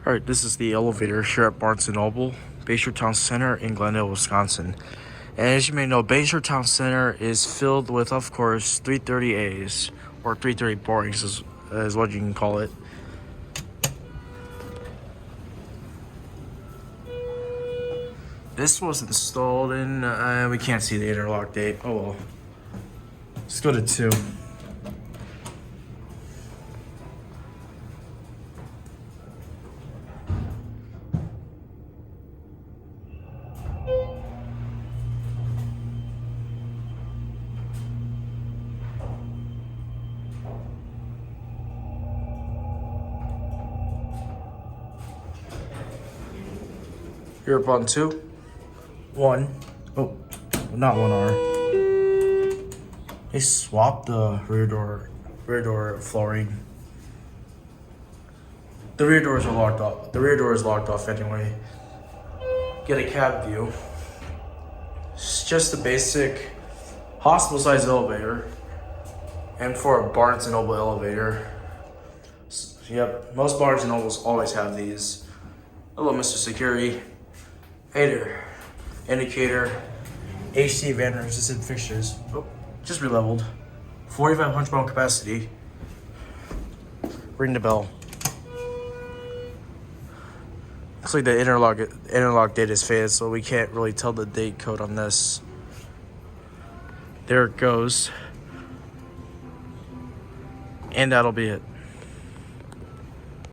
Alright, this is the elevator here at Barnes & Noble, Bayshore Town Center in Glendale, Wisconsin. And as you may know, Bayshore Town Center is filled with, of course, 330As, or 330 boarings is what you can call it. This was installed in, we can't see the interlock date. Oh well. Let's go to 2. Here up on 2. 1. Oh, not 1R. They swapped the rear door flooring. The rear doors are locked off. The rear door is locked off anyway. Get a cab view. It's just a basic hospital-sized elevator, and for a Barnes & Noble elevator. Yep, most Barnes & Nobles always have these. Hello, Mr. Security. Hey there. Indicator. AC van resistant fixtures. Oh, just re-leveled. 4,500 pound capacity. Ring the bell. Looks like the interlock date is faded, so we can't really tell the date code on this. There it goes. And that'll be it.